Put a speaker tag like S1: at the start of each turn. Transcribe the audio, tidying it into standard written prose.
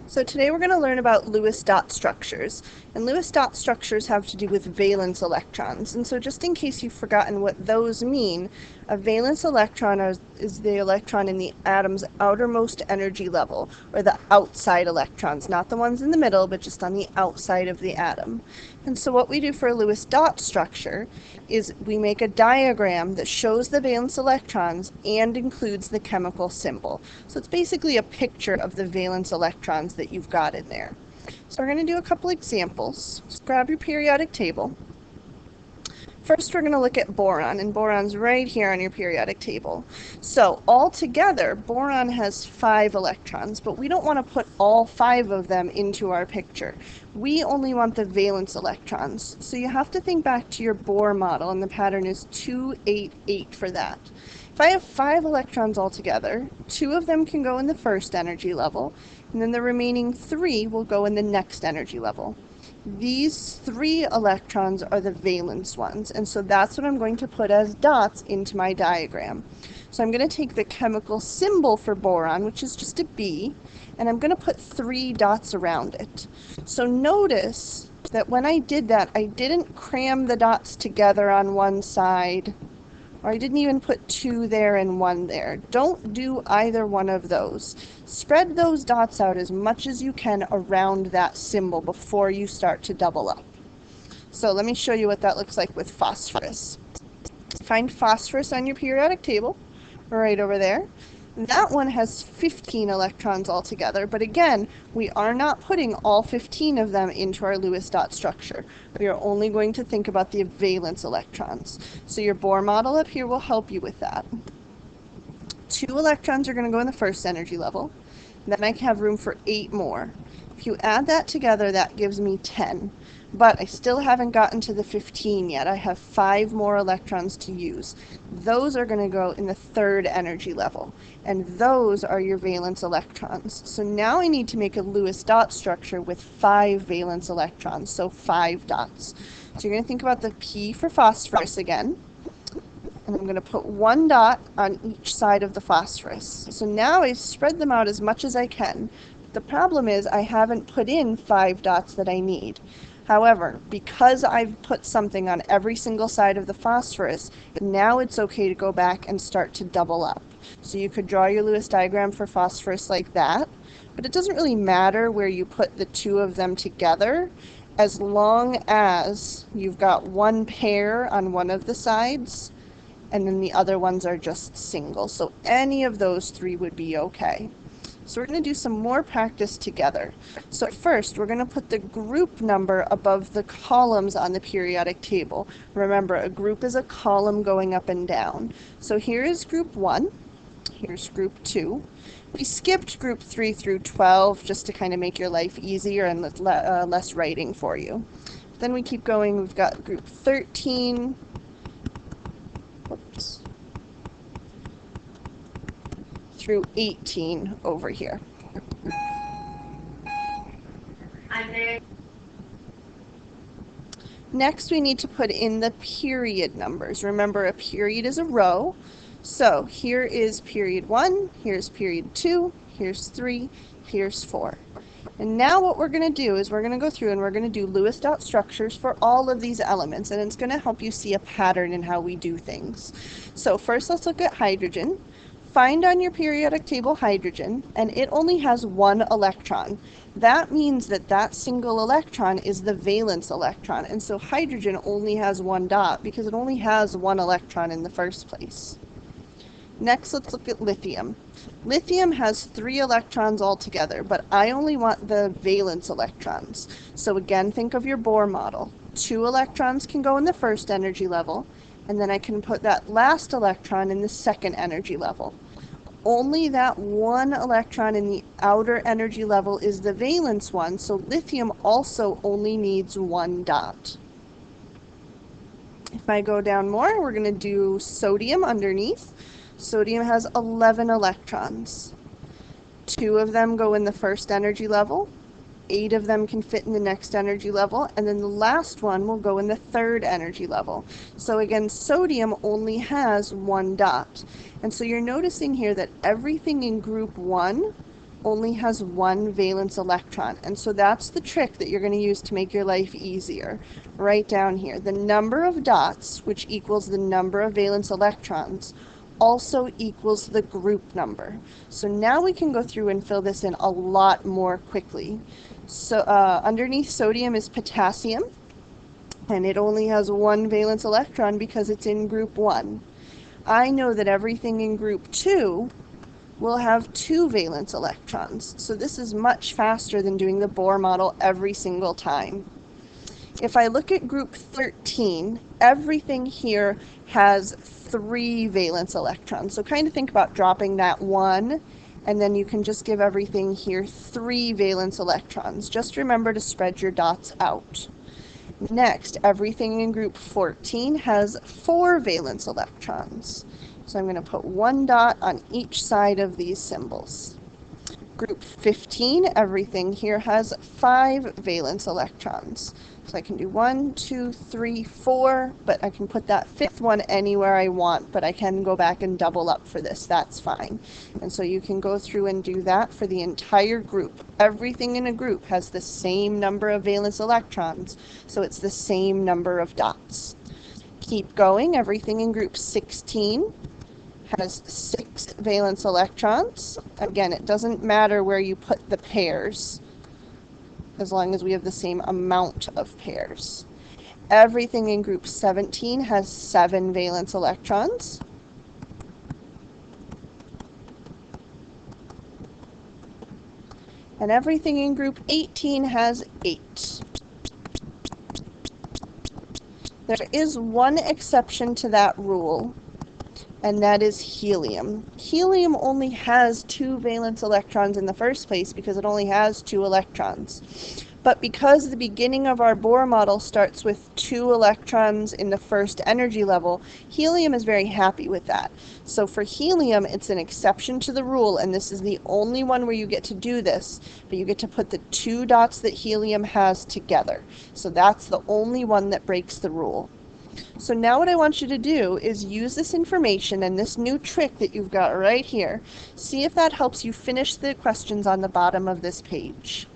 S1: So today we're going to learn about Lewis dot structures. And Lewis dot structures have to do with valence electrons. And so just in case you've forgotten what those mean, a valence electron is the electron in the atom's outermost energy level, or the outside electrons, not the ones in the middle, but just on the outside of the atom. And so what we do for a Lewis dot structure is we make a diagram that shows the valence electrons and includes the chemical symbol. So it's basically a picture of the valence electrons that you've got in there. So we're going to do a couple examples. Just grab your periodic table. First, we're going to look at boron, and boron's right here on your periodic table. So altogether, boron has 5 electrons, but we don't want to put all 5 of them into our picture. We only want the valence electrons. So you have to think back to your Bohr model, and the pattern is 288 for that. If I have 5 electrons altogether, 2 of them can go in the first energy level, and then the remaining 3 will go in the next energy level. These 3 electrons are the valence ones, and so that's what I'm going to put as dots into my diagram. So I'm going to take the chemical symbol for boron, which is just a B, and I'm going to put 3 dots around it. So notice that when I did that, I didn't cram the dots together on one side, or I didn't even put 2 there and 1 there. Don't do either one of those. Spread those dots out as much as you can around that symbol before you start to double up. So let me show you what that looks like with phosphorus. Find phosphorus on your periodic table, right over there. That one has 15 electrons altogether, but again, we are not putting all 15 of them into our Lewis dot structure. We are only going to think about the valence electrons. So your Bohr model up here will help you with that. 2 electrons are going to go in the first energy level. Then I have room for 8 more. If you add that together, that gives me 10. But I still haven't gotten to the 15 yet. I have 5 more electrons to use. Those are going to go in the third energy level, and those are your valence electrons. So now I need to make a Lewis dot structure with 5 valence electrons, so 5 dots. So you're going to think about the P for phosphorus again, and I'm going to put 1 dot on each side of the phosphorus. So now I've spread them out as much as I can. The problem is I haven't put in 5 dots that I need. However, because I've put something on every single side of the phosphorus, now it's okay to go back and start to double up. So you could draw your Lewis diagram for phosphorus like that, but it doesn't really matter where you put the 2 of them together, as long as you've got 1 pair on one of the sides, and then the other ones are just single. So any of those 3 would be okay. So we're going to do some more practice together. So first, we're going to put the group number above the columns on the periodic table. Remember, a group is a column going up and down. So here is group 1. Here's group 2. We skipped group 3 through 12 just to kind of make your life easier and less writing for you. Then we keep going. We've got group 13. Whoops. Through 18 over here. Next, we need to put in the period numbers. Remember, a period is a row. So here is period 1, here's period 2, here's 3, here's 4. And now what we're going to do is we're going to go through and we're going to do Lewis dot structures for all of these elements, and it's going to help you see a pattern in how we do things. So first, let's look at hydrogen. Find on your periodic table hydrogen, and it only has 1 electron. That means that that single electron is the valence electron, and so hydrogen only has 1 dot because it only has 1 electron in the first place. Next, let's look at lithium. Lithium has 3 electrons altogether, but I only want the valence electrons. So again, think of your Bohr model. 2 electrons can go in the first energy level, and then I can put that last electron in the second energy level. Only that 1 electron in the outer energy level is the valence one, so lithium also only needs 1 dot. If I go down more, we're going to do sodium underneath. Sodium has 11 electrons. 2 of them go in the first energy level. 8 of them can fit in the next energy level, and then the last one will go in the third energy level. So again, sodium only has 1 dot. And so you're noticing here that everything in group 1 only has one valence electron. And so that's the trick that you're going to use to make your life easier. Right down here, the number of dots, which equals the number of valence electrons, also equals the group number. So now we can go through and fill this in a lot more quickly. So underneath sodium is potassium, and it only has one valence electron because it's in group 1. I know that everything in group 2 will have 2 valence electrons. So this is much faster than doing the Bohr model every single time. If I look at group 13, everything here has 3 valence electrons. So kind of think about dropping that 1, and then you can just give everything here 3 valence electrons. Just remember to spread your dots out. Next, everything in group 14 has 4 valence electrons. So I'm going to put 1 dot on each side of these symbols. Group 15, everything here has 5 valence electrons. So I can do 1, 2, 3, 4, but I can put that 5th one anywhere I want, but I can go back and double up for this. That's fine. And so you can go through and do that for the entire group. Everything in a group has the same number of valence electrons, so it's the same number of dots. Keep going. Everything in group 16 has 6 valence electrons. Again, it doesn't matter where you put the pairs, as long as we have the same amount of pairs. Everything in group 17 has 7 valence electrons. And everything in group 18 has 8. There is one exception to that rule, and that is helium. Helium only has 2 valence electrons in the first place because it only has 2 electrons. But because the beginning of our Bohr model starts with 2 electrons in the first energy level, helium is very happy with that. So for helium, it's an exception to the rule, and this is the only one where you get to do this, but you get to put the 2 dots that helium has together. So that's the only one that breaks the rule. So now what I want you to do is use this information and this new trick that you've got right here. See if that helps you finish the questions on the bottom of this page.